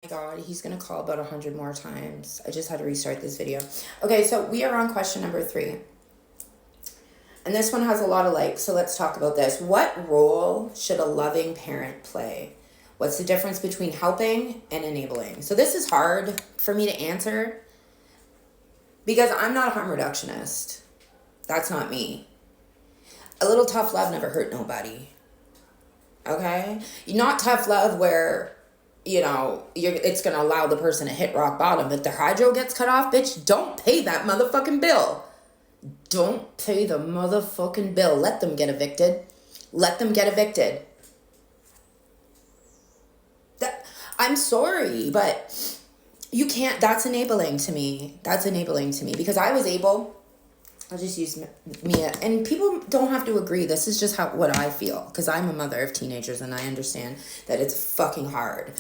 God, he's gonna call about 100 more times. I just had to restart this video. Okay, so we are on question number 3. And this one has a lot of likes, so let's talk about this. What role should a loving parent play? What's the difference between helping and enabling? So this is hard for me to answer because I'm not a harm reductionist. That's not me. A little tough love never hurt nobody. Okay? Not tough love where it's going to allow the person to hit rock bottom. If their hydro gets cut off, bitch, don't pay that motherfucking bill. Don't pay the motherfucking bill. Let them get evicted. Let them get evicted. I'm sorry, but you can't. That's enabling to me. That's enabling to me because I was able. I'll just use Mia. And people don't have to agree. This is just what I feel. Because I'm a mother of teenagers and I understand that it's fucking hard.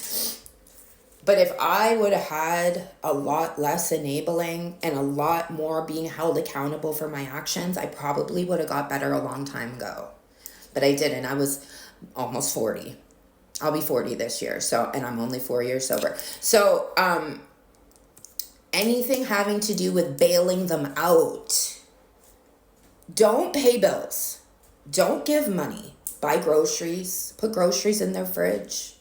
But if I would have had a lot less enabling and a lot more being held accountable for my actions, I probably would have got better a long time ago. But I didn't. I was almost 40. I'll be 40 this year. And I'm only 4 years sober. So anything having to do with bailing them out. Don't pay bills. Don't give money. Buy groceries. Put groceries in their fridge.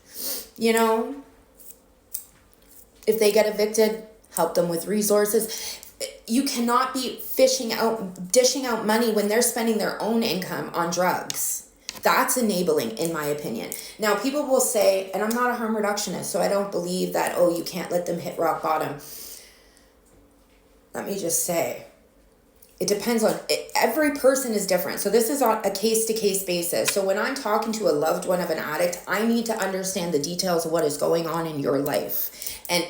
If they get evicted, help them with resources. You cannot be dishing out money when they're spending their own income on drugs. That's enabling, in my opinion. Now, people will say, and I'm not a harm reductionist, so I don't believe that, you can't let them hit rock bottom. Let me just say, it depends on, every person is different. So this is on a case-to-case basis. So when I'm talking to a loved one of an addict, I need to understand the details of what is going on in your life. And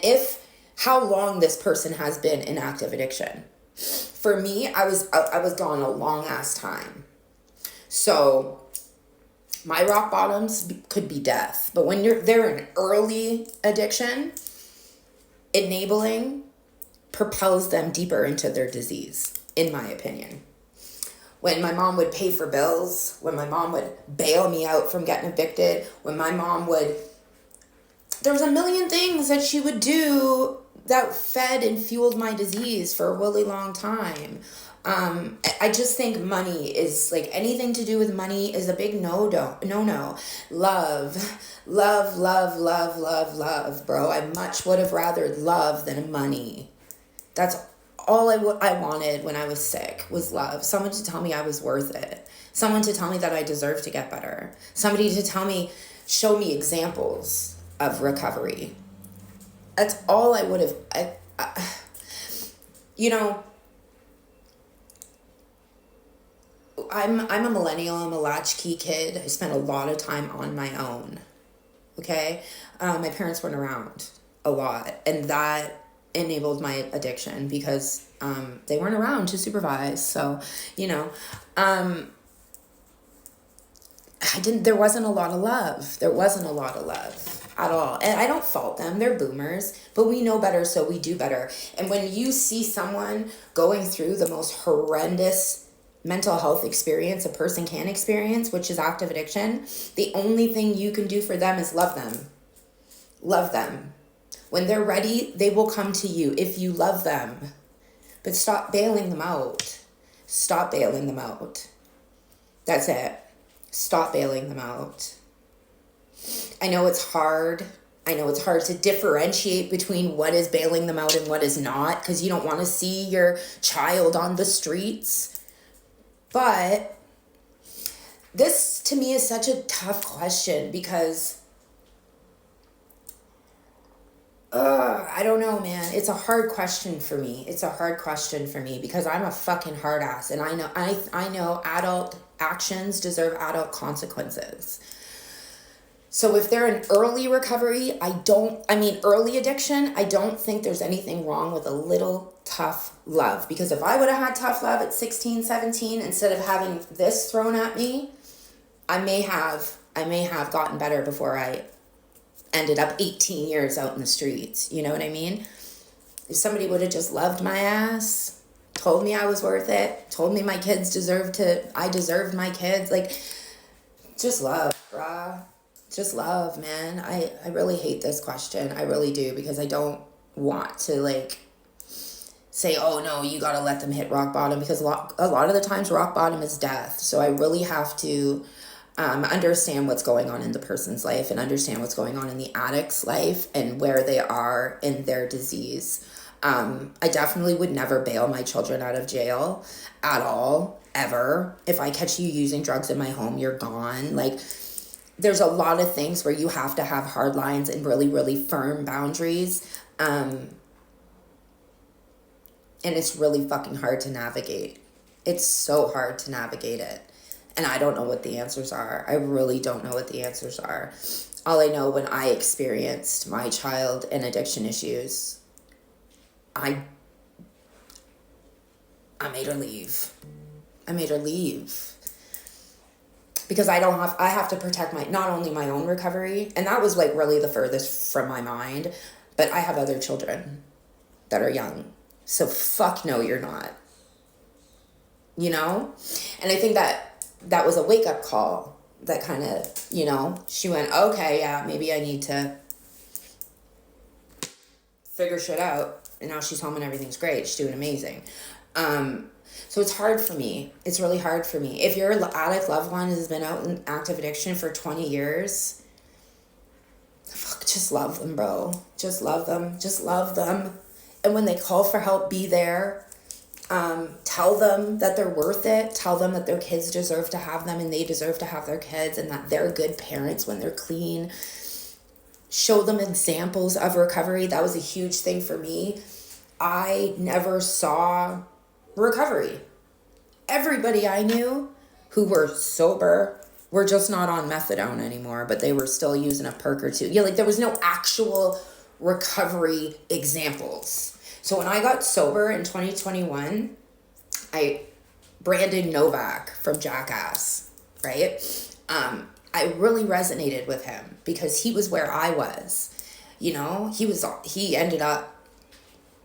how long this person has been in active addiction. For me, I was gone a long-ass time. So my rock bottoms could be death. But when they're in early addiction, enabling propels them deeper into their disease. In my opinion. When my mom would pay for bills, when my mom would bail me out from getting evicted, when my mom there was a million things that she would do that fed and fueled my disease for a really long time. I just think money is anything to do with money is a big no. Love, bro. I much would have rather love than money. That's all I wanted when I was sick was love. Someone to tell me I was worth it. Someone to tell me that I deserve to get better. Somebody to show me examples of recovery. That's all I would have. I'm a millennial. I'm a latchkey kid. I spent a lot of time on my own. Okay? My parents weren't around a lot. And that enabled my addiction because they weren't around to supervise. So, there wasn't a lot of love. There wasn't a lot of love at all. And I don't fault them. They're boomers, but we know better, so we do better. And when you see someone going through the most horrendous mental health experience a person can experience, which is active addiction, the only thing you can do for them is love them. Love them. When they're ready, they will come to you if you love them. But stop bailing them out. Stop bailing them out. That's it. Stop bailing them out. I know it's hard. I know it's hard to differentiate between what is bailing them out and what is not, because you don't want to see your child on the streets. But this, to me, is such a tough question because I don't know, man. It's a hard question for me. It's a hard question for me because I'm a fucking hard ass. And I know adult actions deserve adult consequences. So if they're in early recovery, early addiction, I don't think there's anything wrong with a little tough love. Because if I would have had tough love at 16, 17, instead of having this thrown at me, I may have gotten better before I ended up 18 years out in the streets. You know what I mean? If somebody would have just loved my ass, told me I was worth it, told me my kids I deserved my kids, just love, brah. Just love, man. I really hate this question. I really do, because I don't want to like say, oh no, you gotta let them hit rock bottom, because a lot of the times rock bottom is death. So I really have to understand what's going on in the person's life and understand what's going on in the addict's life and where they are in their disease. I definitely would never bail my children out of jail at all, ever. If I catch you using drugs in my home, you're gone. Like, there's a lot of things where you have to have hard lines and really, really firm boundaries. And it's really fucking hard to navigate. It's so hard to navigate it. And I don't know what the answers are. I really don't know what the answers are. All I know, when I experienced my child in addiction issues, I made her leave. I made her leave. Because I have to protect not only my own recovery, and that was like really the furthest from my mind, but I have other children that are young. So fuck no, you're not. You know? And I think that was a wake-up call that kind of, you know, she went, okay, yeah, maybe I need to figure shit out. And now she's home and everything's great. She's doing amazing. So it's hard for me. It's really hard for me. If your addict loved one has been out in active addiction for 20 years, fuck, just love them, bro. Just love them. Just love them. And when they call for help, be there. Tell them that they're worth it. Tell them that their kids deserve to have them and they deserve to have their kids, and that they're good parents when they're clean. Show them examples of recovery. That was a huge thing for me. I never saw recovery. Everybody I knew who were sober were just not on methadone anymore, but they were still using a perk or two. Yeah, like there was no actual recovery examples. So when I got sober in 2021, Brandon Novak from Jackass, right? I really resonated with him because he was where I was. You know, he ended up,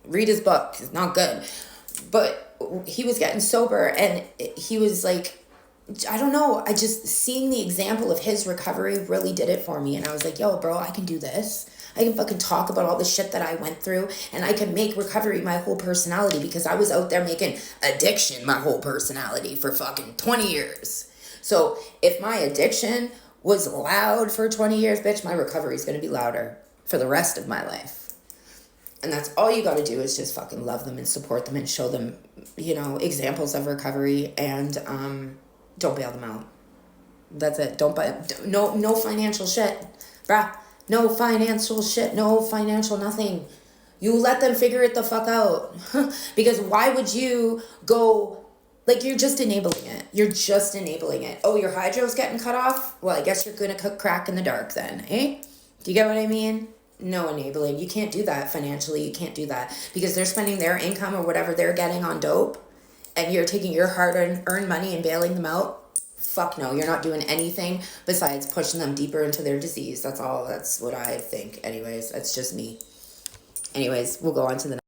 read his book, it's not good, but he was getting sober, and he was like, I don't know, I just, seeing the example of his recovery really did it for me. And I was like, yo, bro, I can do this. I can fucking talk about all the shit that I went through, and I can make recovery my whole personality, because I was out there making addiction my whole personality for fucking 20 years. So if my addiction was loud for 20 years, bitch, my recovery is going to be louder for the rest of my life. And that's all you got to do, is just fucking love them and support them and show them, you know, examples of recovery, and don't bail them out. That's it. No financial shit, bruh. No financial shit. No financial nothing. You let them figure it the fuck out. Because why would you go, like, you're just enabling it. You're just enabling it. Oh, your hydro's getting cut off? Well, I guess you're going to cook crack in the dark then, eh? Do you get what I mean? No enabling. You can't do that financially. You can't do that, because they're spending their income or whatever they're getting on dope, and you're taking your hard-earned money and bailing them out. Fuck no, you're not doing anything besides pushing them deeper into their disease. That's all. That's what I think. Anyways, that's just me. Anyways, we'll go on to the next.